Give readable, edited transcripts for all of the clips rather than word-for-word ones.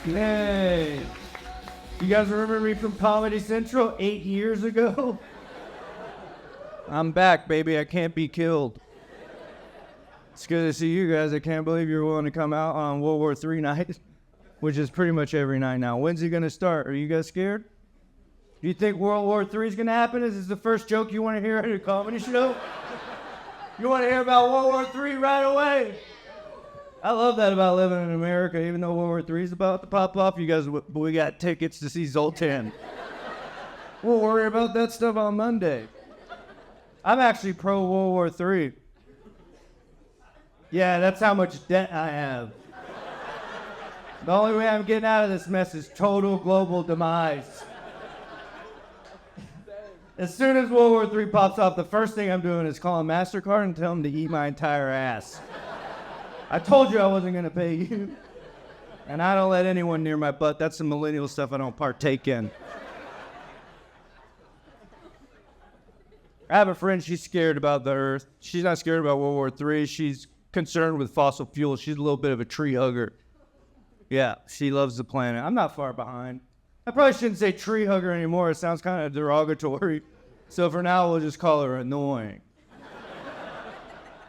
Hey, you guys remember me from Comedy Central 8 years ago? I'm back, baby. I can't be killed. It's good to see you guys. I can't believe you're willing to come out on World War III night, which is pretty much every night now. When's it going to start? Are you guys scared? Do you think World War III is going to happen? Is this the first joke you want to hear at a comedy show? You want to hear about World War III right away? I love that about living in America. Even though World War III is about to pop off, you guys, we got tickets to see Zoltan. We'll worry about that stuff on Monday. I'm actually pro World War III. Yeah, that's how much debt I have. The only way I'm getting out of this mess is total global demise. As soon as World War III pops off, the first thing I'm doing is calling MasterCard and tell them to eat my entire ass. I told you I wasn't going to pay you. And I don't let anyone near my butt. That's some millennial stuff I don't partake in. I have a friend, she's scared about the Earth. She's not scared about World War III. She's concerned with fossil fuels. She's a little bit of a tree hugger. Yeah, she loves the planet. I'm not far behind. I probably shouldn't say tree hugger anymore. It sounds kind of derogatory. So for now, we'll just call her annoying.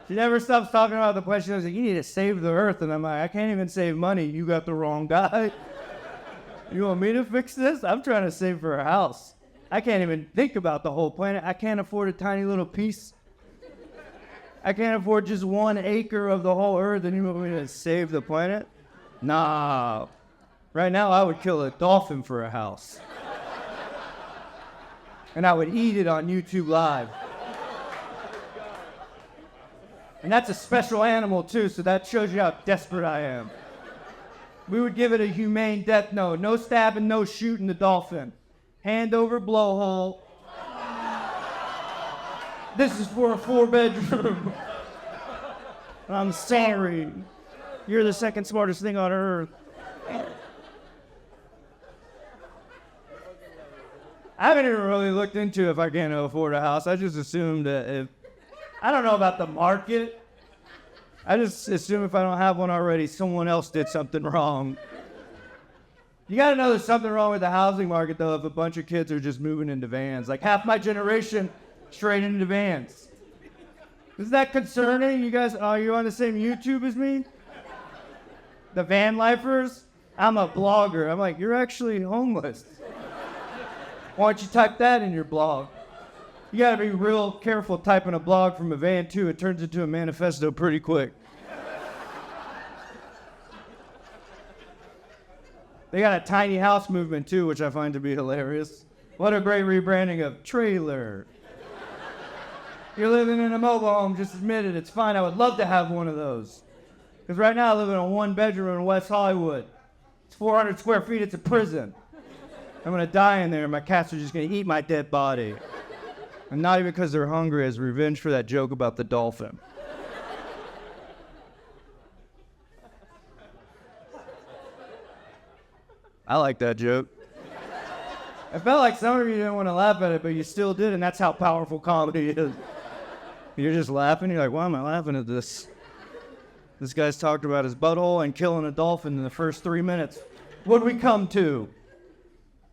She never stops talking about the question. I was like, you need to save the Earth. And I'm like, I can't even save money. You got the wrong guy. You want me to fix this? I'm trying to save for a house. I can't even think about the whole planet. I can't afford a tiny little piece. I can't afford just 1 acre of the whole Earth. And you want me to save the planet? Nah. Right now, I would kill a dolphin for a house. And I would eat it on YouTube Live. And that's a special animal, too, so that shows you how desperate I am. We would give it a humane death note. No stabbing, no shooting the dolphin. Hand over blowhole. This is for a 4-bedroom. I'm sorry. You're the second smartest thing on earth. I haven't even really looked into if I can't afford a house. I just assumed that if I don't know about the market. I just assume if I don't have one already, someone else did something wrong. You gotta know there's something wrong with the housing market, though, if a bunch of kids are just moving into vans. Like half my generation straight into vans. Is that concerning? You guys, are you on the same YouTube as me? The van lifers? I'm a blogger. I'm like, you're actually homeless. Why don't you type that in your blog? You gotta be real careful typing a blog from a van, too. It turns into a manifesto pretty quick. They got a tiny house movement, too, which I find to be hilarious. What a great rebranding of trailer. You're living in a mobile home, just admit it. It's fine. I would love to have one of those. Because right now I live in a 1-bedroom in West Hollywood. It's 400 square feet. It's a prison. I'm gonna die in there, and my cats are just gonna eat my dead body. And not even because they're hungry, as revenge for that joke about the dolphin. I like that joke. I felt like some of you didn't want to laugh at it, but you still did, and that's how powerful comedy is. You're just laughing, you're like, why am I laughing at this? This guy's talked about his butthole and killing a dolphin in the first 3 minutes. What'd we come to?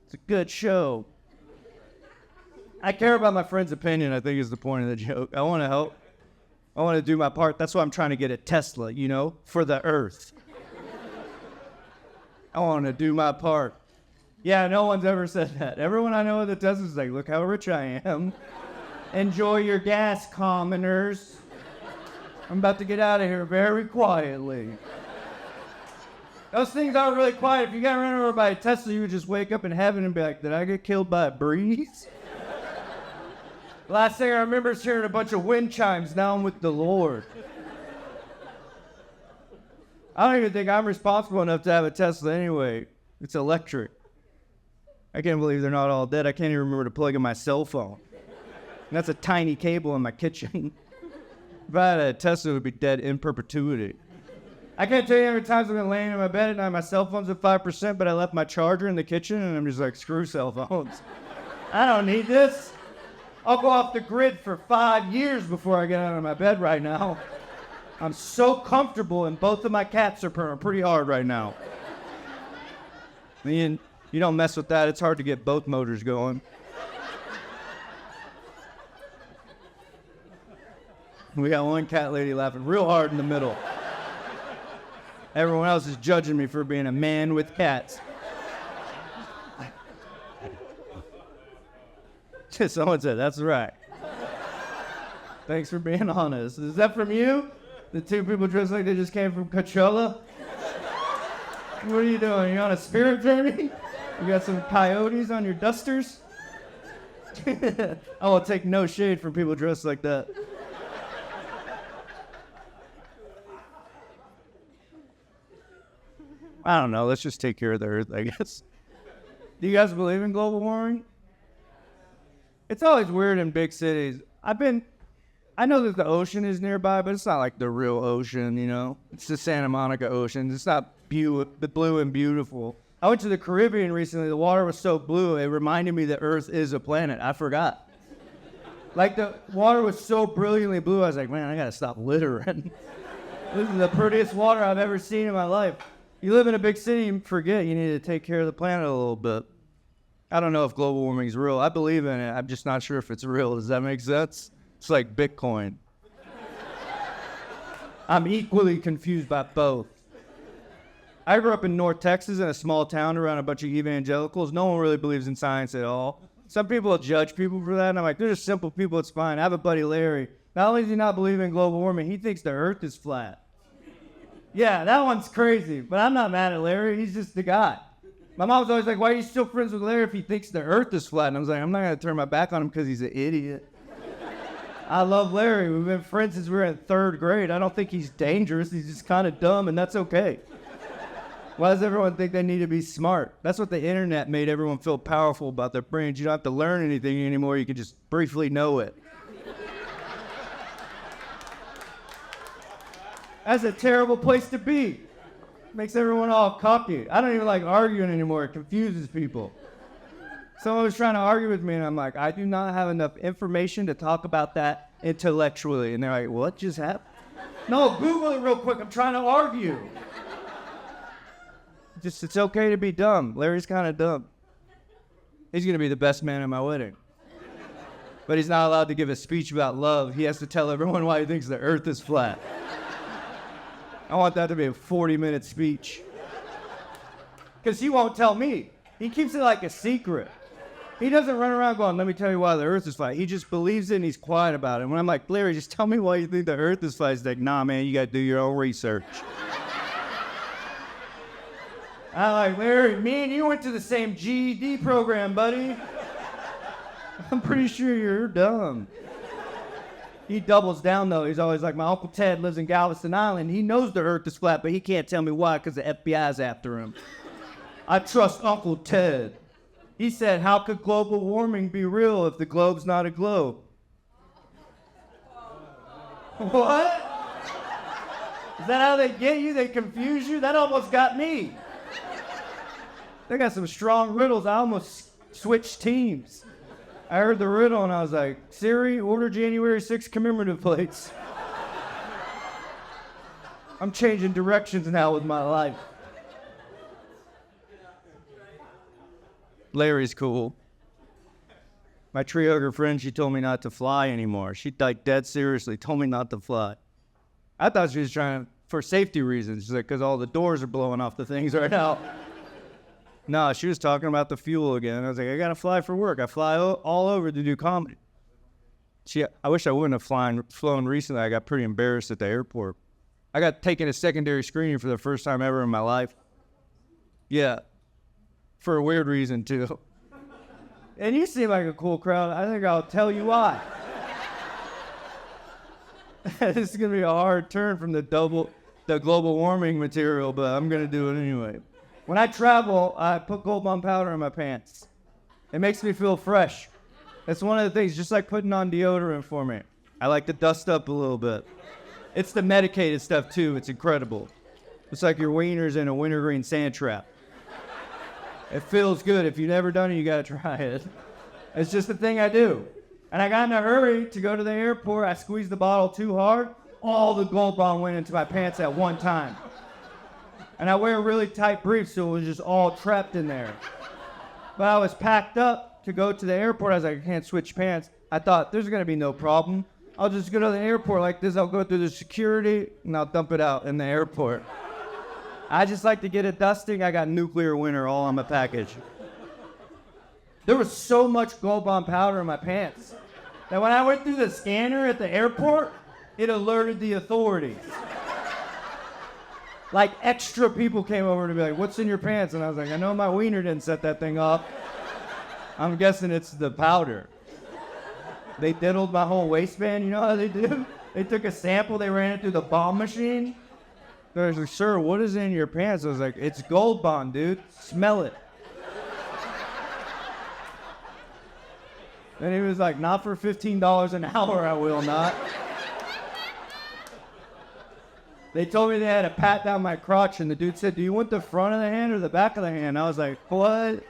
It's a good show. I care about my friend's opinion, I think is the point of the joke. I want to help. I want to do my part. That's why I'm trying to get a Tesla, you know, for the Earth. I want to do my part. Yeah, no one's ever said that. Everyone I know that does is like, look how rich I am. Enjoy your gas, commoners. I'm about to get out of here very quietly. Those things aren't really quiet. If you got run over by a Tesla, you would just wake up in heaven and be like, did I get killed by a breeze? Last thing I remember is hearing a bunch of wind chimes. Now I'm with the Lord. I don't even think I'm responsible enough to have a Tesla anyway. It's electric. I can't believe they're not all dead. I can't even remember to plug in my cell phone. And that's a tiny cable in my kitchen. If I had a Tesla, it would be dead in perpetuity. I can't tell you how many times I've been laying in my bed at night, my cell phone's at 5%, but I left my charger in the kitchen, and I'm just like, screw cell phones. I don't need this. I'll go off the grid for 5 years before I get out of my bed right now. I'm so comfortable, and both of my cats are purring pretty hard right now. You don't mess with that. It's hard to get both motors going. We got one cat lady laughing real hard in the middle. Everyone else is judging me for being a man with cats. Someone said, that's right. Thanks for being honest. Is that from you? The two people dressed like they just came from Coachella? What are you doing? You on a spirit journey? You got some coyotes on your dusters? I will take no shade from people dressed like that. I don't know. Let's just take care of the earth, I guess. Do you guys believe in global warming? It's always weird in big cities. I know that the ocean is nearby, but it's not like the real ocean, you know? It's the Santa Monica Ocean. It's not blue and beautiful. I went to the Caribbean recently. The water was so blue, it reminded me that Earth is a planet. I forgot. Like, the water was so brilliantly blue, I was like, man, I gotta stop littering. This is the prettiest water I've ever seen in my life. You live in a big city, you forget you need to take care of the planet a little bit. I don't know if global warming is real. I believe in it. I'm just not sure if it's real. Does that make sense? It's like Bitcoin. I'm equally confused by both. I grew up in North Texas in a small town around a bunch of evangelicals. No one really believes in science at all. Some people judge people for that, and I'm like, they're just simple people. It's fine. I have a buddy, Larry. Not only does he not believe in global warming, he thinks the earth is flat. Yeah, that one's crazy, but I'm not mad at Larry. He's just the guy. My mom was always like, why are you still friends with Larry if he thinks the earth is flat? And I was like, I'm not going to turn my back on him because he's an idiot. I love Larry. We've been friends since we were in 3rd grade. I don't think he's dangerous. He's just kind of dumb, and that's okay. Why does everyone think they need to be smart? That's what the internet made everyone feel powerful about their brains. You don't have to learn anything anymore. You can just briefly know it. That's a terrible place to be. Makes everyone all cocky. I don't even like arguing anymore. It confuses people. Someone was trying to argue with me, and I'm like, I do not have enough information to talk about that intellectually. And they're like, what just happened? No, Google it real quick. I'm trying to argue. It's okay to be dumb. Larry's kind of dumb. He's going to be the best man at my wedding. But he's not allowed to give a speech about love. He has to tell everyone why he thinks the earth is flat. I want that to be a 40-minute speech. Because he won't tell me. He keeps it like a secret. He doesn't run around going, let me tell you why the earth is flat. He just believes it and he's quiet about it. When I'm like, Larry, just tell me why you think the earth is flat. He's like, nah, man, you got to do your own research. I'm like, Larry, me and you went to the same GED program, buddy. I'm pretty sure you're dumb. He doubles down, though. He's always like, my Uncle Ted lives in Galveston Island. He knows the earth is flat, but he can't tell me why because the FBI's after him. I trust Uncle Ted. He said, how could global warming be real if the globe's not a globe? What? Is that how they get you? They confuse you? That almost got me. They got some strong riddles. I almost switched teams. I heard the riddle and I was like, Siri, order January 6th commemorative plates. I'm changing directions now with my life. Larry's cool. My tree hugger friend, she told me not to fly anymore. She like dead seriously told me not to fly. I thought she was trying for safety reasons. She's like, because all the doors are blowing off the things right now. No, she was talking about the fuel again. I was like, I got to fly for work. I fly all over to do comedy. I wish I wouldn't have flown recently. I got pretty embarrassed at the airport. I got taken a secondary screening for the first time ever in my life. Yeah, for a weird reason, too. And you seem like a cool crowd. I think I'll tell you why. This is going to be a hard turn from the global warming material, but I'm going to do it anyway. When I travel, I put Gold Bond powder in my pants. It makes me feel fresh. That's one of the things, just like putting on deodorant for me. I like to dust up a little bit. It's the medicated stuff, too. It's incredible. It's like your wiener's in a wintergreen sand trap. It feels good. If you've never done it, you got to try it. It's just the thing I do. And I got in a hurry to go to the airport. I squeezed the bottle too hard. All the Gold Bond went into my pants at one time. And I wear really tight briefs, so it was just all trapped in there. But I was packed up to go to the airport. I was like, I can't switch pants. I thought, there's going to be no problem. I'll just go to the airport like this. I'll go through the security, and I'll dump it out in the airport. I just like to get it dusting. I got nuclear winter all on my package. There was so much Gold Bond powder in my pants that when I went through the scanner at the airport, it alerted the authorities. Like, extra people came over to be like, what's in your pants? And I was like, I know my wiener didn't set that thing off. I'm guessing it's the powder. They diddled my whole waistband. You know how they do? They took a sample, they ran it through the bomb machine. They was like, sir, what is in your pants? I was like, it's Gold Bond, dude. Smell it. And he was like, not for $15 an hour, I will not. They told me they had to pat down my crotch, and the dude said, do you want the front of the hand or the back of the hand? I was like, what?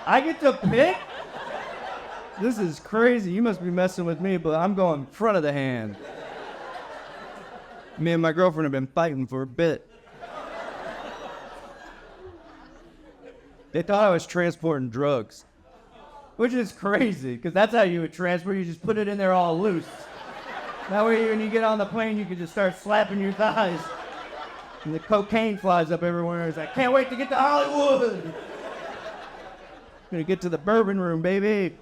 I get to pick? This is crazy. You must be messing with me, but I'm going front of the hand. Me and my girlfriend have been fighting for a bit. They thought I was transporting drugs, which is crazy, because that's how you would transport. You just put it in there all loose. That way, when you get on the plane, you can just start slapping your thighs. And the cocaine flies up everywhere. It's like, can't wait to get to Hollywood. Gonna get to the bourbon room, baby.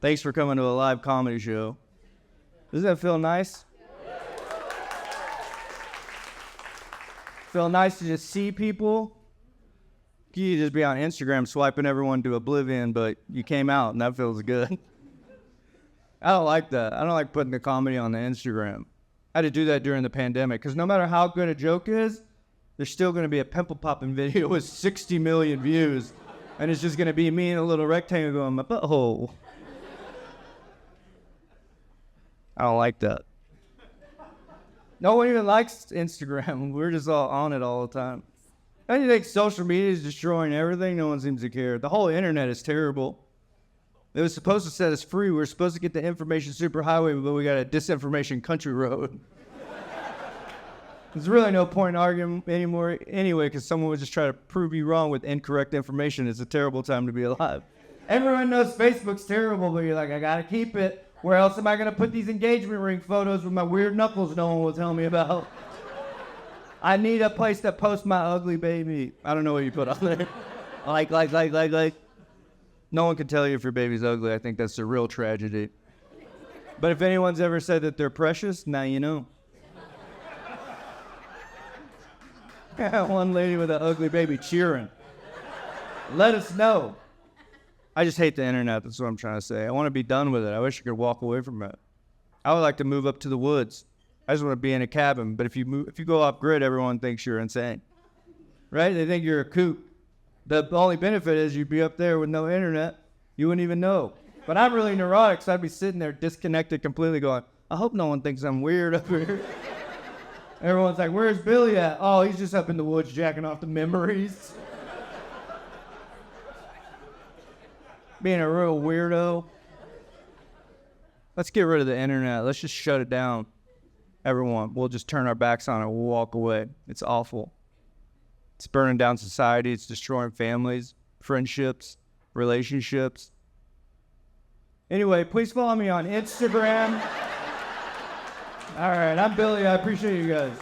Thanks for coming to a live comedy show. Doesn't that feel nice? Feel nice to just see people? You just be on Instagram swiping everyone to oblivion, but you came out and that feels good. I don't like that. I don't like putting the comedy on the Instagram. I had to do that during the pandemic, because no matter how good a joke is, there's still going to be a pimple popping video with 60 million views, and it's just going to be me in a little rectangle going, my butthole. I don't like that. No one even likes Instagram. We're just all on it all the time. Don't you think social media is destroying everything? No one seems to care. The whole internet is terrible. It was supposed to set us free. We were supposed to get the information superhighway, but we got a disinformation country road. There's really no point in arguing anymore anyway, because someone would just try to prove you wrong with incorrect information. It's a terrible time to be alive. Everyone knows Facebook's terrible, but you're like, I gotta keep it. Where else am I gonna put these engagement ring photos with my weird knuckles no one will tell me about? I need a place to post my ugly baby. I don't know what you put on there. Like. No one can tell you if your baby's ugly. I think that's a real tragedy. But if anyone's ever said that they're precious, now you know. One lady with an ugly baby cheering. Let us know. I just hate the internet. That's what I'm trying to say. I want to be done with it. I wish I could walk away from it. I would like to move up to the woods. I just want to be in a cabin. But if you go off grid, everyone thinks you're insane, right? They think you're a kook. The only benefit is you'd be up there with no internet. You wouldn't even know. But I'm really neurotic, so I'd be sitting there disconnected completely, going, I hope no one thinks I'm weird up here. Everyone's like, where's Billy at? Oh, he's just up in the woods jacking off the memories. Being a real weirdo. Let's get rid of the internet. Let's just shut it down. Everyone, we'll just turn our backs on it. We'll walk away. It's awful. It's burning down society. It's destroying families, friendships, relationships. Anyway, please follow me on Instagram. All right, I'm Billy. I appreciate you guys.